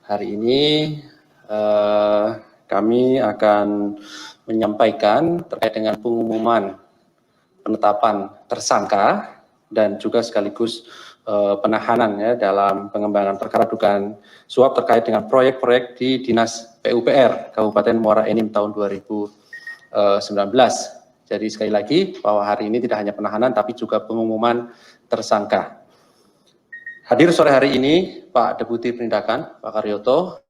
hari ini kami akan menyampaikan terkait dengan pengumuman penetapan tersangka dan juga sekaligus penahanan ya dalam pengembangan perkara dugaan suap terkait dengan proyek-proyek di Dinas PUPR Kabupaten Muara Enim tahun 2019. Jadi sekali lagi bahwa hari ini tidak hanya penahanan tapi juga pengumuman tersangka. Hadir sore hari ini Pak Deputi Penindakan, Pak Karyoto.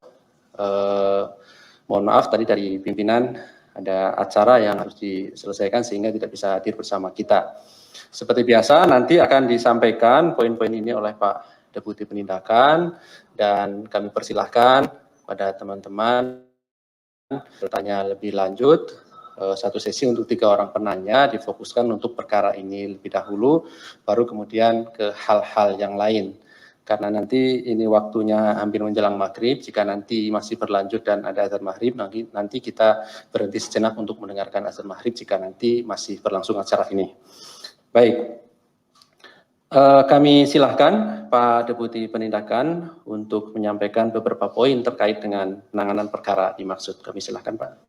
Mohon maaf tadi dari pimpinan ada acara yang harus diselesaikan sehingga tidak bisa hadir bersama kita. Seperti biasa nanti akan disampaikan poin-poin ini oleh Pak Deputi Penindakan dan kami persilahkan pada teman-teman bertanya lebih lanjut. Satu sesi untuk 3 orang penanya difokuskan untuk perkara ini lebih dahulu, baru kemudian ke hal-hal yang lain. Karena nanti ini waktunya hampir menjelang maghrib, jika nanti masih berlanjut dan ada azan maghrib, nanti kita berhenti sejenak untuk mendengarkan azan maghrib jika nanti masih berlangsung acara ini. Baik, kami silahkan Pak Deputi Penindakan untuk menyampaikan beberapa poin terkait dengan penanganan perkara dimaksud. Kami silahkan Pak.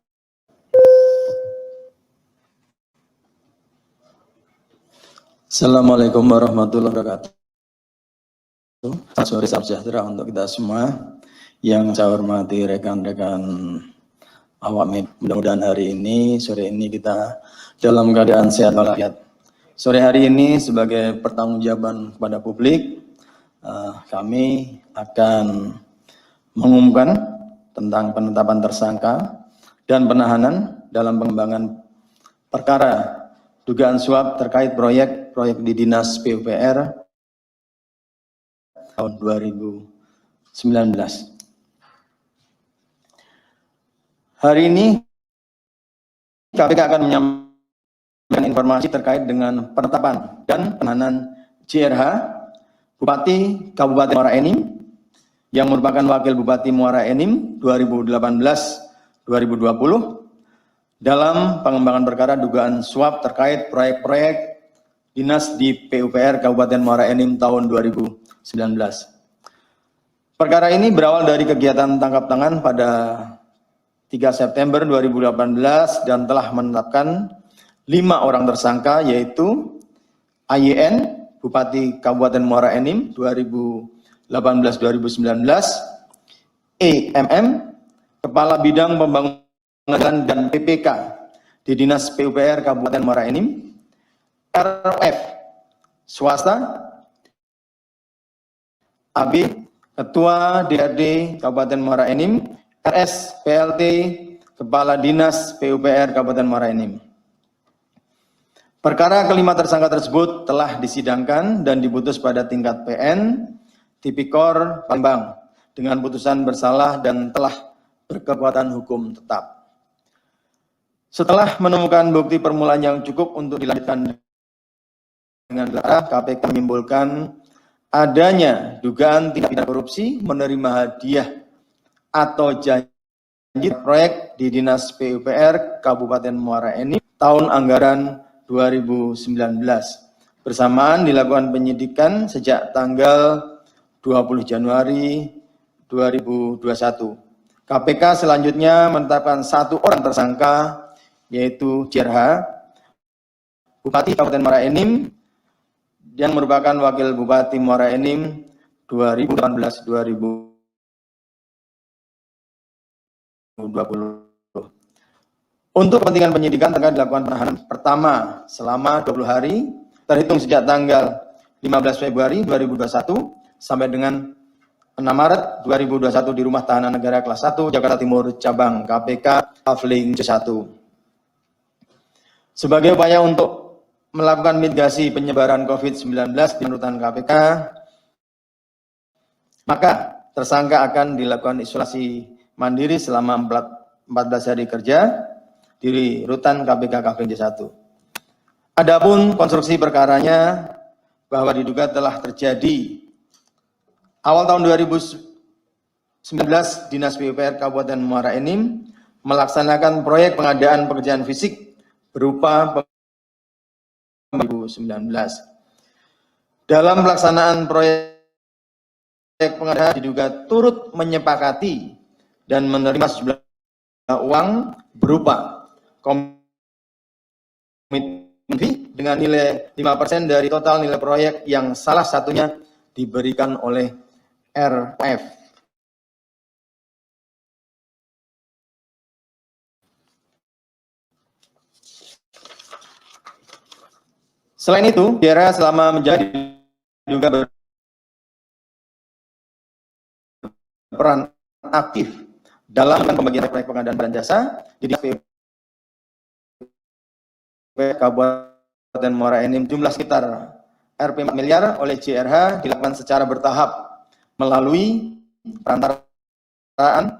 Assalamualaikum warahmatullahi wabarakatuh. Selamat sore, salam sejahtera untuk kita semua. Yang saya hormati rekan-rekan awak media, mudah-mudahan hari ini, sore ini kita dalam keadaan sehat walafiat. Sore hari ini sebagai pertanggungjawaban kepada publik, kami akan mengumumkan tentang penetapan tersangka dan penahanan dalam pengembangan perkara dugaan suap terkait proyek di Dinas PUPR tahun 2019. Hari ini KPK akan menyampaikan informasi terkait dengan penetapan dan penahanan JRH, Bupati Kabupaten Muara Enim, yang merupakan Wakil Bupati Muara Enim 2018-2020, dalam pengembangan perkara dugaan suap terkait proyek-proyek dinas di PUPR Kabupaten Muara Enim tahun 2019. Perkara ini berawal dari kegiatan tangkap tangan pada 3 September 2018 dan telah menetapkan 5 orang tersangka, yaitu AYN, Bupati Kabupaten Muara Enim 2018-2019, EMM, Kepala Bidang Pembangunan dan PPK di Dinas PUPR Kabupaten Muara Enim, RF swasta, AB Ketua DRD Kabupaten Muara Enim, RS PLT Kepala Dinas PUPR Kabupaten Muara Enim. Perkara kelima tersangka tersebut telah disidangkan dan diputus pada tingkat PN Tipikor Palembang dengan putusan bersalah dan telah berkekuatan hukum tetap. Setelah menemukan bukti permulaan yang cukup untuk dilanjutkan dengan gelar, KPK menyimpulkan adanya dugaan tindak pidana korupsi, menerima hadiah atau janji proyek di Dinas PUPR Kabupaten Muara Enim tahun anggaran 2019. Bersamaan dilakukan penyidikan sejak tanggal 20 Januari 2021. KPK selanjutnya menetapkan 1 orang tersangka, yaitu JRH, Bupati Kabupaten Muara Enim, yang merupakan Wakil Bupati Muara Enim 2018-2020. Untuk kepentingan penyidikan akan dilakukan penahanan pertama selama 20 hari terhitung sejak tanggal 15 Februari 2021 sampai dengan 6 Maret 2021 di Rumah Tahanan Negara Kelas 1 Jakarta Timur Cabang KPK Pavling C1. Sebagai upaya untuk melakukan mitigasi penyebaran COVID-19 di rutan KPK, maka tersangka akan dilakukan isolasi mandiri selama 14 hari kerja di rutan KPK Pavling C1. Adapun konstruksi perkaranya bahwa diduga telah terjadi awal tahun 2019 Dinas PUPR Kabupaten Muara Enim melaksanakan proyek pengadaan pekerjaan fisik berupa 2019. Dalam pelaksanaan proyek pengadaan diduga turut menyepakati dan menerima sejumlah uang berupa komitmen fee dengan nilai 5% dari total nilai proyek yang salah satunya diberikan oleh RF. Selain itu, JRH selama menjadi juga berperan aktif dalam pembagian proyek pengadaan barang jasa di Kabupaten Muara Enim jumlah sekitar Rp 4 miliar oleh JRH dilakukan secara bertahap melalui perantaraan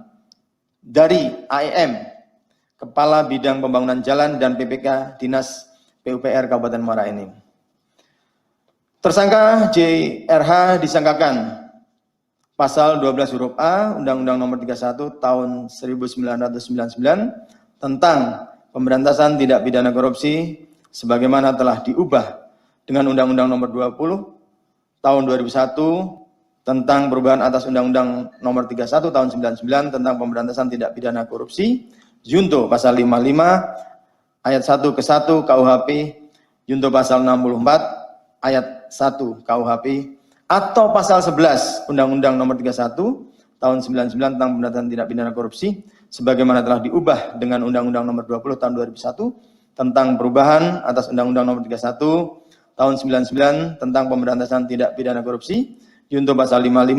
dari AEM, Kepala Bidang Pembangunan Jalan dan PPK Dinas PUPR Kabupaten Muara Enim. Tersangka JRH disangkakan pasal 12 huruf A Undang-Undang Nomor 31 Tahun 1999 tentang pemberantasan tindak pidana korupsi sebagaimana telah diubah dengan Undang-Undang Nomor 20 Tahun 2001 tentang perubahan atas Undang-Undang Nomor 31 Tahun 99 tentang pemberantasan tindak pidana korupsi, junto pasal 55 ayat 1 ke 1 KUHP, junto pasal 64 ayat 1 KUHP, atau pasal 11 Undang-Undang Nomor 31 Tahun 99 tentang pemberantasan tindak pidana korupsi sebagaimana telah diubah dengan Undang-Undang Nomor 20 Tahun 2001 tentang perubahan atas Undang-Undang Nomor 31 Tahun 99 tentang pemberantasan tindak pidana korupsi, junto pasal 55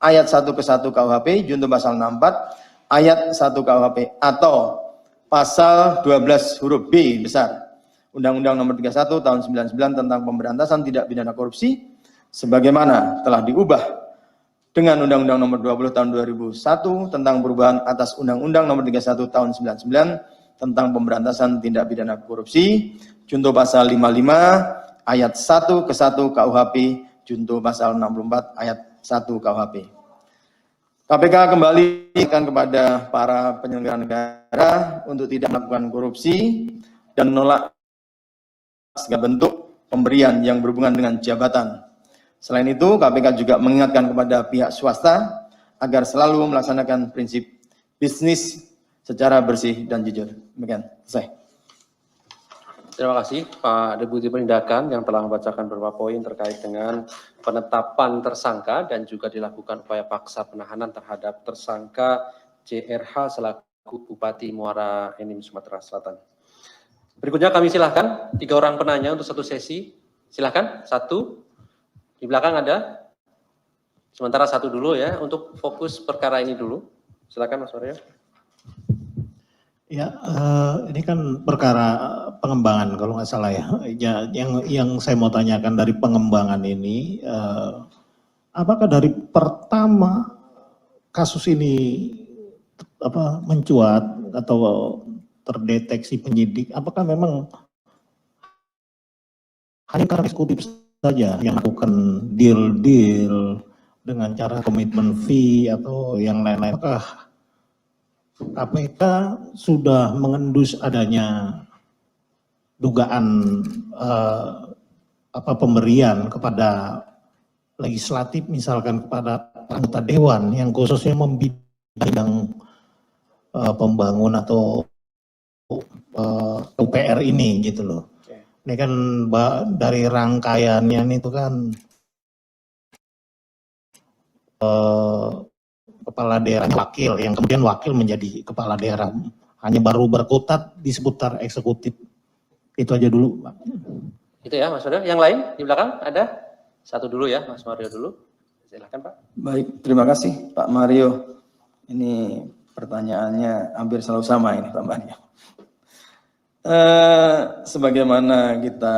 ayat 1 ke 1 KUHP, junto pasal 64 ayat 1 KUHP, atau pasal 12 huruf B besar Undang-Undang Nomor 31 Tahun 99 tentang pemberantasan tindak pidana korupsi sebagaimana telah diubah dengan Undang-Undang Nomor 20 Tahun 2001 tentang perubahan atas Undang-Undang Nomor 31 Tahun 99 tentang pemberantasan tindak pidana korupsi, junto pasal 55 ayat 1 ke 1 KUHP, junto pasal 64 ayat 1 KUHP. KPK kembali kepada para penyelenggara negara untuk tidak melakukan korupsi dan menolak segala bentuk pemberian yang berhubungan dengan jabatan. Selain itu, KPK juga mengingatkan kepada pihak swasta agar selalu melaksanakan prinsip bisnis secara bersih dan jujur. Demikian, selesai. Terima kasih Pak Deputi Penindakan yang telah membacakan beberapa poin terkait dengan penetapan tersangka dan juga dilakukan upaya paksa penahanan terhadap tersangka JRH selaku Bupati Muara Enim, Sumatera Selatan. Berikutnya kami silahkan 3 orang penanya untuk satu sesi. Silahkan, 1. Di belakang ada. Sementara 1 dulu ya, untuk fokus perkara ini dulu. Silakan Mas Mario. Ya, ini kan perkara pengembangan kalau nggak salah ya. Yang saya mau tanyakan dari pengembangan ini, apakah dari pertama kasus ini mencuat atau terdeteksi penyidik, apakah memang hanya karena eksekutif saja yang melakukan deal-deal dengan cara komitmen fee atau yang lain-lain? Apakah KPK sudah mengendus adanya dugaan pemberian kepada legislatif, misalkan kepada anggota dewan yang khususnya membidang pembangunan atau UPR ini gitu loh. Ini kan dari rangkaiannya itu kan kepala daerah wakil, yang kemudian wakil menjadi kepala daerah, hanya baru berkutat di seputar eksekutif. Itu aja dulu, Pak. Itu ya Mas Mario. Yang lain di belakang ada? 1 dulu ya, Mas Mario dulu. Silakan Pak. Baik, terima kasih Pak Mario. Ini pertanyaannya hampir selalu sama ini Pak Mario. Sebagaimana kita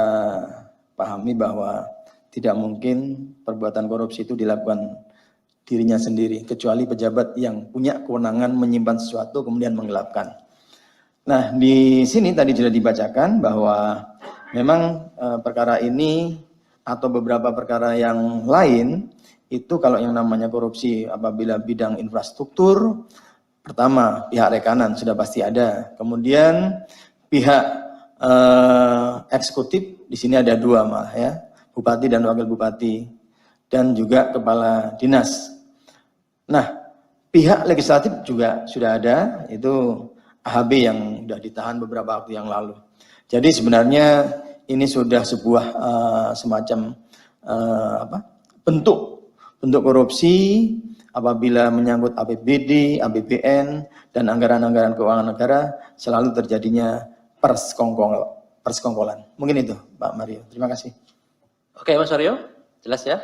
pahami bahwa tidak mungkin perbuatan korupsi itu dilakukan dirinya sendiri, kecuali pejabat yang punya kewenangan menyimpan sesuatu kemudian menggelapkan. Nah, di sini tadi sudah dibacakan bahwa memang perkara ini atau beberapa perkara yang lain itu kalau yang namanya korupsi apabila bidang infrastruktur, pertama pihak rekanan sudah pasti ada, kemudian pihak eksekutif di sini ada 2 malah ya, bupati dan wakil bupati. dan juga kepala dinas. Nah, pihak legislatif juga sudah ada, itu AHB yang sudah ditahan beberapa waktu yang lalu. Jadi sebenarnya ini sudah sebuah semacam bentuk korupsi apabila menyangkut APBD, APBN, dan anggaran-anggaran keuangan negara selalu terjadinya persekongkolan. Mungkin itu, Pak Mario. Terima kasih. Oke, Mas Mario, jelas ya?